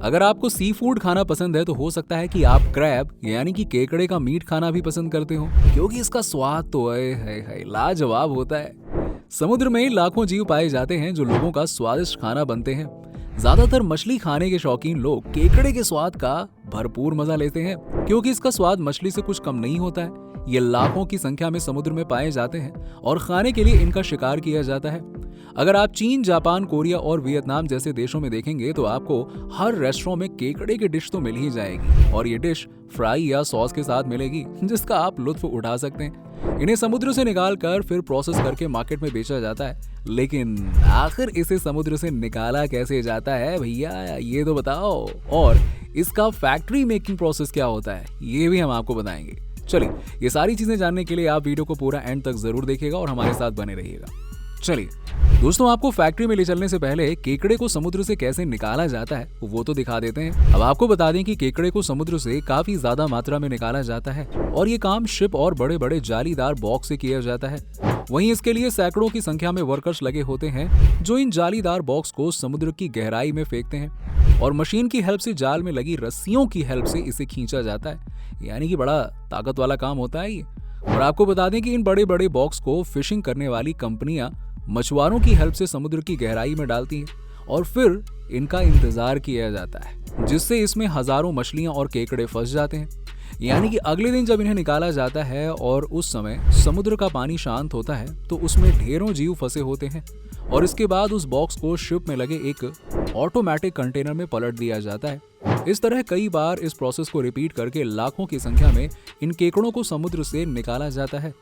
अगर आपको sea food खाना पसंद है तो हो सकता है कि आप क्रैब यानी कि केकड़े का मीट खाना भी पसंद करते हो, क्योंकि इसका स्वाद तो है लाजवाब होता है। समुद्र में लाखों जीव पाए जाते हैं जो लोगों का स्वादिष्ट खाना बनते हैं। ज्यादातर मछली खाने के शौकीन लोग केकड़े के स्वाद का भरपूर मजा लेते हैं, क्योंकि इसका स्वाद मछली से कुछ कम नहीं होता है। ये लाखों की संख्या में समुद्र में पाए जाते हैं और खाने के लिए इनका शिकार किया जाता है। अगर आप चीन, जापान, कोरिया और वियतनाम जैसे देशों में देखेंगे तो आपको हर रेस्टोरेंट में केकड़े की डिश तो मिल ही जाएगी, और ये डिश फ्राई या सॉस के साथ मिलेगी, जिसका आप लुत्फ उठा सकते हैं। इन्हें समुद्र से निकाल कर फिर प्रोसेस करके मार्केट में बेचा जाता है। लेकिन आखिर इसे समुद्र से निकाला कैसे जाता है भैया, ये तो बताओ। और इसका फैक्ट्री मेकिंग प्रोसेस क्या होता है, ये भी हम आपको बताएंगे। चलिए, ये सारी चीजें जानने के लिए आप वीडियो को पूरा एंड तक जरूर देखिएगा और हमारे साथ बने रहिएगा। चलिए दोस्तों, आपको फैक्ट्री में ले चलने से पहले केकड़े को समुद्र से कैसे निकाला जाता है वो तो दिखा देते हैं। अब आपको बता दें कि केकड़े को समुद्र से काफी ज्यादा मात्रा में निकाला जाता है और ये काम शिप और बड़े बड़े जालीदार बॉक्स से किया जाता है। वहीं इसके लिए सैकड़ों की संख्या में वर्कर्स लगे होते हैं जो इन जालीदार बॉक्स को समुद्र की गहराई में फेंकते हैं और मशीन की हेल्प से जाल में लगी रस्सियों की हेल्प से इसे खींचा जाता है। यानी कि बड़ा ताकत वाला काम होता है ये। और आपको बता दें कि इन बड़े बड़े बॉक्स को फिशिंग करने वाली कंपनियां मछुआरों की हेल्प से समुद्र की गहराई में डालती हैं और फिर इनका इंतजार किया जाता है, जिससे इसमें हजारों मछलियां और केकड़े फंस जाते हैं। यानी कि अगले दिन जब इन्हें निकाला जाता है और उस समय समुद्र का पानी शांत होता है तो उसमें ढेरों जीव फंसे होते हैं और इसके बाद उस बॉक्स को शिप में लगे एक ऑटोमेटिक कंटेनर में पलट दिया जाता है। इस तरह कई बार इस प्रोसेस को रिपीट करके लाखों की संख्या में इन केकड़ों को समुद्र से निकाला जाता है,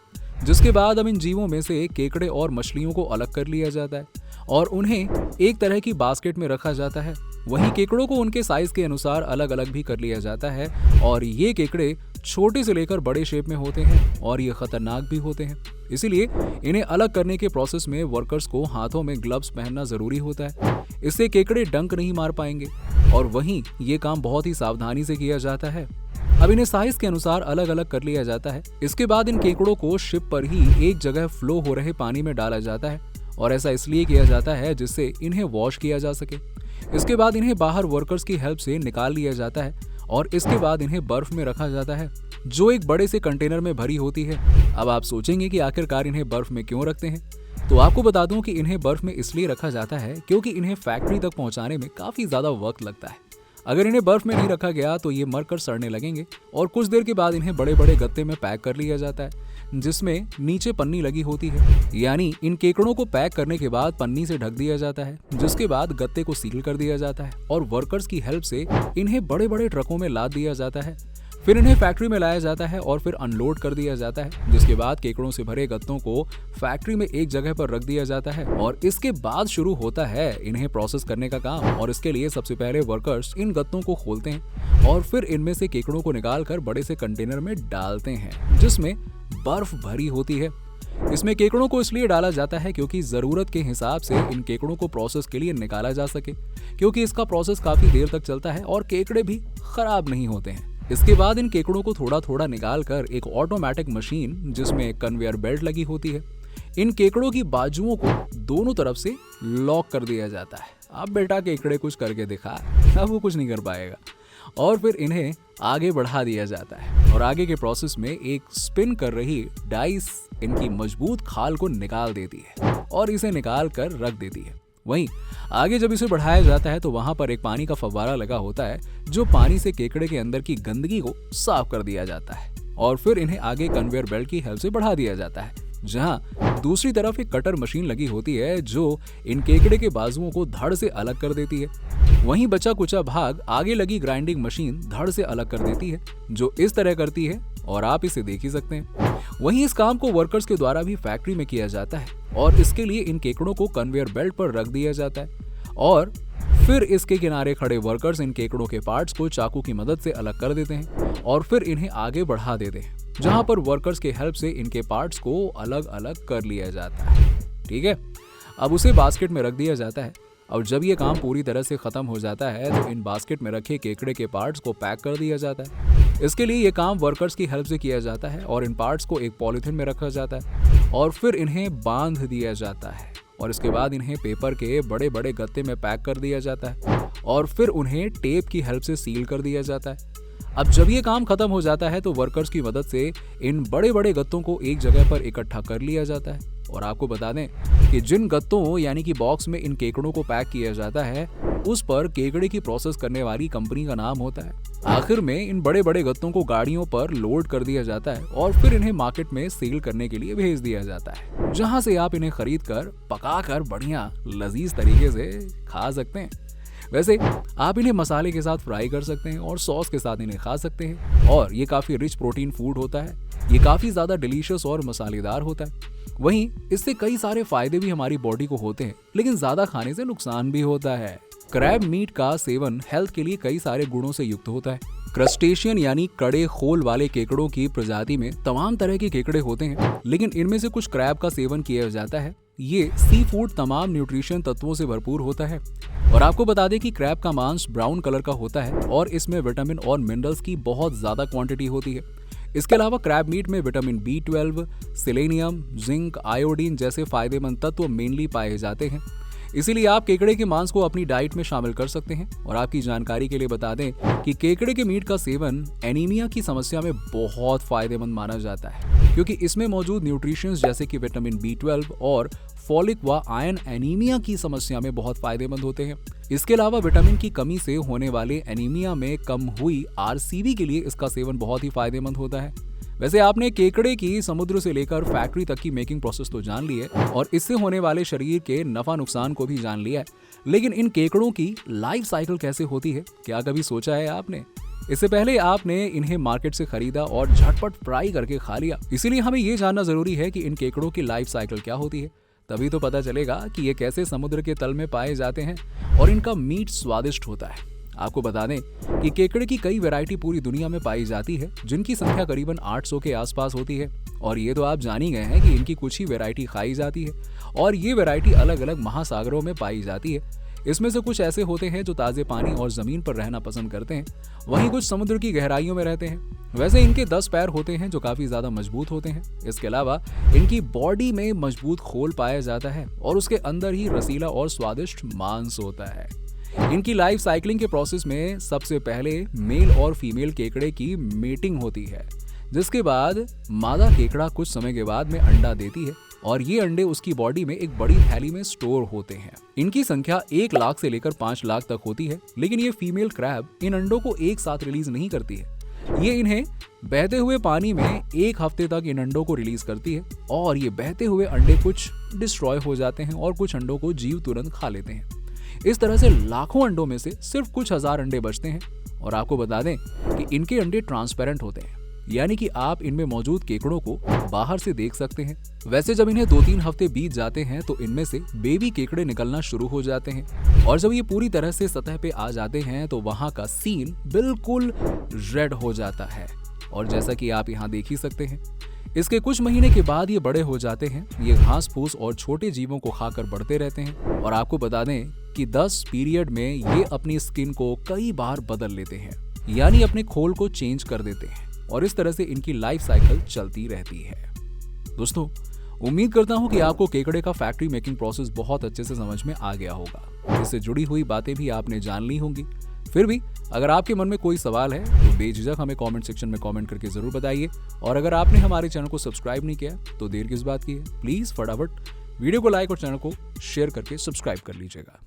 जिसके बाद अब इन जीवों में से केकड़े और मछलियों को अलग कर लिया जाता है और उन्हें एक तरह की बास्केट में रखा जाता है। वहीं केकड़ों को उनके साइज के अनुसार अलग अलग भी कर लिया जाता है और ये केकड़े छोटे से लेकर बड़े शेप में होते हैं और ये खतरनाक भी होते हैं। इसीलिए इन्हें अलग करने के प्रोसेस में वर्कर्स को हाथों में ग्लव्स पहनना जरूरी होता है। इससे केकड़े डंक नहीं मार पाएंगे और वहीं ये काम बहुत ही सावधानी से किया जाता है। अब इन्हें साइज के अनुसार अलग अलग कर लिया जाता है। इसके बाद इन केकड़ों को शिप पर ही एक जगह फ्लो हो रहे पानी में डाला जाता है और ऐसा इसलिए किया जाता है जिससे इन्हें वॉश किया जा सके। इसके बाद इन्हें बाहर वर्कर्स की हेल्प से निकाल लिया जाता है और इसके बाद इन्हें बर्फ में रखा जाता है, जो एक बड़े से कंटेनर में भरी होती है। अब आप सोचेंगे कि आखिरकार इन्हें बर्फ में क्यों रखते हैं, तो आपको बता दूं कि इन्हें बर्फ में इसलिए रखा जाता है क्योंकि इन्हें फैक्ट्री तक पहुंचाने में काफी ज्यादा वक्त लगता है। अगर इन्हें बर्फ में नहीं रखा गया तो ये मरकर सड़ने लगेंगे और कुछ देर के बाद इन्हें बड़े बड़े गत्ते में पैक कर लिया जाता है, जिसमें नीचे पन्नी लगी होती है। यानी इन केकड़ों को पैक करने के बाद पन्नी से ढक दिया जाता है, जिसके बाद गत्ते को सील कर दिया जाता है और वर्कर्स की हेल्प से इन्हें बड़े बड़े ट्रकों में लाद दिया जाता है। फिर इन्हें फैक्ट्री में लाया जाता है और फिर अनलोड कर दिया जाता है, जिसके बाद केकड़ों से भरे गत्तों को फैक्ट्री में एक जगह पर रख दिया जाता है और इसके बाद शुरू होता है इन्हें प्रोसेस करने का काम। और इसके लिए सबसे पहले वर्कर्स इन गत्तों को खोलते हैं और फिर इनमें से केकड़ों को निकालकर बड़े से कंटेनर में डालते हैं, जिसमें बर्फ भरी होती है। इसमें केकड़ों को इसलिए डाला जाता है क्योंकि जरूरत के हिसाब से इन केकड़ों को प्रोसेस के लिए निकाला जा सके, क्योंकि इसका प्रोसेस काफी देर तक चलता है और केकड़े भी खराब नहीं होते हैं। इसके बाद इन केकड़ों को थोड़ा थोड़ा निकाल कर एक ऑटोमेटिक मशीन जिसमें कन्वेयर बेल्ट लगी होती है, इन केकड़ों की बाजुओं को दोनों तरफ से लॉक कर दिया जाता है। अब बेटा केकड़े कुछ करके दिखा, अब वो कुछ नहीं कर पाएगा। और फिर इन्हें आगे बढ़ा दिया जाता है और आगे के प्रोसेस में एक स्पिन कर रही डाइस इनकी मजबूत खाल को निकाल देती है और इसे निकाल कर रख देती है। वहीं आगे जब इसे बढ़ाया जाता है तो वहां पर एक पानी का फव्वारा लगा होता है, जो पानी से केकड़े के अंदर की गंदगी को साफ कर दिया जाता है और फिर इन्हें आगे कन्वेयर बेल्ट की हेल्प से बढ़ा दिया जाता है, जहां दूसरी तरफ एक कटर मशीन लगी होती है जो इन केकड़े के बाजुओं को धड़ से अलग कर देती है। वहीं बचा कुचा भाग आगे लगी ग्राइंडिंग मशीन धड़ से अलग कर देती है, जो इस तरह करती है और आप इसे देख ही सकते हैं। वहीं इस काम को वर्कर्स के द्वारा भी फैक्ट्री में किया जाता है और इसके लिए इन केकड़ों को कन्वेयर बेल्ट पर रख दिया जाता है और फिर इसके किनारे खड़े वर्कर्स इन केकड़ों के पार्ट्स को चाकू की मदद से अलग कर देते हैं और फिर इन्हें आगे बढ़ा देते हैं, जहां पर वर्कर्स के हेल्प से इनके पार्ट्स को अलग अलग कर लिया जाता है। ठीक है, अब उसे बास्केट में रख दिया जाता है और जब ये काम पूरी तरह से खत्म हो जाता है तो इन बास्केट में रखे केकड़े के पार्ट्स को पैक कर दिया जाता है। इसके लिए ये काम वर्कर्स की हेल्प से किया जाता है और इन पार्ट्स को एक पॉलीथिन में रखा जाता है और फिर इन्हें बांध दिया जाता है और इसके बाद इन्हें पेपर के बड़े बड़े गत्ते में पैक कर दिया जाता है और फिर उन्हें टेप की हेल्प से सील कर दिया जाता है। अब जब ये काम खत्म हो जाता है तो वर्कर्स की मदद से इन बड़े बड़े गत्तों को एक जगह पर इकट्ठा कर लिया जाता है। और आपको बता दें कि जिन गत्तों यानी कि बॉक्स में इन केकड़ों को पैक किया जाता है उस पर केकड़े की प्रोसेस करने वाली कंपनी का नाम होता है। आखिर में इन बड़े बड़े गत्तों को गाड़ियों पर लोड कर दिया जाता है और फिर इन्हें मार्केट में सेल करने के लिए भेज दिया जाता है, जहां से आप इन्हें खरीद कर पका कर बढ़िया लजीज तरीके से खा सकते हैं। वैसे आप इन्हें मसाले के साथ फ्राई कर सकते हैं और सॉस के साथ इन्हें खा सकते हैं और ये काफी रिच प्रोटीन फूड होता है। ये काफी ज्यादा डिलीशियस और मसालेदार होता है। वहीं इससे कई सारे फायदे भी हमारी बॉडी को होते हैं, लेकिन ज्यादा खाने से नुकसान भी होता है। क्रैब मीट का सेवन हेल्थ के लिए कई सारे गुणों से युक्त होता है। क्रस्टेशियन यानी कड़े खोल वाले केकड़ों की प्रजाति में तमाम तरह के केकड़े होते हैं, लेकिन इनमें से कुछ क्रैब का सेवन किया जाता है। ये सी फूड तमाम न्यूट्रिशन तत्वों से भरपूर होता है। और आपको बता दें कि क्रैब का मांस ब्राउन कलर का होता है और इसमें विटामिन और मिनरल्स की बहुत ज्यादा क्वांटिटी होती है। इसके अलावा क्रैब मीट में vitamin B12, selenium, zinc, iodine जैसे फायदेमंद तत्व मेनली पाए जाते हैं। इसीलिए आप केकड़े के मांस को अपनी डाइट में शामिल कर सकते हैं। और आपकी जानकारी के लिए बता दें कि केकड़े के मीट का सेवन एनीमिया की समस्या में बहुत फायदेमंद माना जाता है, क्योंकि इसमें मौजूद न्यूट्रिशंस जैसे कि विटामिन B12 और फॉलिक व आयरन एनीमिया की समस्या में बहुत फायदेमंद होते हैं। इसके अलावा विटामिन की कमी से होने वाले एनीमिया में कम हुई RCB के लिए इसका सेवन बहुत ही फायदेमंद होता है। वैसे आपने केकड़े की समुद्र से लेकर फैक्ट्री तक की मेकिंग प्रोसेस तो जान ली है और इससे होने वाले शरीर के नफा नुकसान को भी जान लिया है, लेकिन इन केकड़ों की लाइफ साइकिल कैसे होती है, क्या कभी सोचा है आपने? इससे पहले आपने इन्हें मार्केट से खरीदा और झटपट फ्राई करके खा लिया। इसीलिए हमें ये जानना जरूरी है कि इन केकड़ों की लाइफ साइकिल क्या होती है, तभी तो पता चलेगा कि ये कैसे समुद्र के तल में पाए जाते हैं और इनका मीट स्वादिष्ट होता है। आपको बता दें कि केकड़े की कई वैरायटी पूरी दुनिया में पाई जाती है, जिनकी संख्या करीबन 800 के आसपास होती है। और ये तो आप जान ही गए हैं कि इनकी कुछ ही वैरायटी खाई जाती है और ये वैरायटी अलग अलग महासागरों में पाई जाती है। इसमें से कुछ ऐसे होते हैं जो ताज़े पानी और ज़मीन पर रहना पसंद करते हैं, वहीं कुछ समुद्र की गहराइयों में रहते हैं। वैसे इनके 10 पैर होते हैं जो काफ़ी ज़्यादा मजबूत होते हैं। इसके अलावा इनकी बॉडी में मजबूत खोल पाया जाता है और उसके अंदर ही रसीला और स्वादिष्ट मांस होता है। इनकी लाइफ साइकिलिंग के प्रोसेस में सबसे पहले मेल और फीमेल केकड़े की मीटिंग होती है, जिसके बाद मादा केकड़ा कुछ समय के बाद में अंडा देती है और ये अंडे उसकी बॉडी में एक बड़ी थैली में स्टोर होते हैं। इनकी संख्या 1 लाख से लेकर 5 लाख तक होती है, लेकिन ये फीमेल क्रैब इन अंडों को एक साथ रिलीज नहीं करती है। ये इन्हें बहते हुए पानी में 1 हफ्ते तक इन अंडों को रिलीज करती है और ये बहते हुए अंडे कुछ डिस्ट्रॉय हो जाते हैं और कुछ अंडों को जीव तुरंत खा लेते हैं। इस तरह से लाखों अंडों में से सिर्फ कुछ हजार अंडे बचते हैं। और आपको बता दें कि इनके अंडे ट्रांसपेरेंट होते हैं, यानी कि आप इनमें मौजूद केकड़ों को बाहर से देख सकते हैं। वैसे जब इन्हें 2-3 हफ्ते बीत जाते हैं तो इनमें से बेबी केकड़े निकलना शुरू हो जाते हैं और जब ये पूरी तरह से सतह पे आ जाते हैं तो वहां का सीन बिल्कुल रेड हो जाता है। और जैसा कि आप यहाँ देख ही सकते हैं, इसके कुछ महीने के बाद ये बड़े हो जाते हैं। ये घास फूस और छोटे जीवों को खाकर बढ़ते रहते हैं। और आपको बता दें कि 10 पीरियड में ये अपनी स्किन को कई बार बदल लेते हैं, यानी अपने खोल को चेंज कर देते हैं और इस तरह से इनकी लाइफ साइकिल चलती रहती है। दोस्तों, उम्मीद करता हूं कि आपको केकड़े का फैक्ट्री मेकिंग प्रोसेस बहुत अच्छे से समझ में आ गया होगा। इससे जुड़ी हुई बातें भी आपने जान ली होंगी। फिर भी अगर आपके मन में कोई सवाल है तो बेझिझक हमें कमेंट सेक्शन में कमेंट करके जरूर बताइए। और अगर आपने हमारे चैनल को सब्सक्राइब नहीं किया तो देर किस बात की है, प्लीज फटाफट वीडियो को लाइक और चैनल को शेयर करके सब्सक्राइब कर लीजिएगा।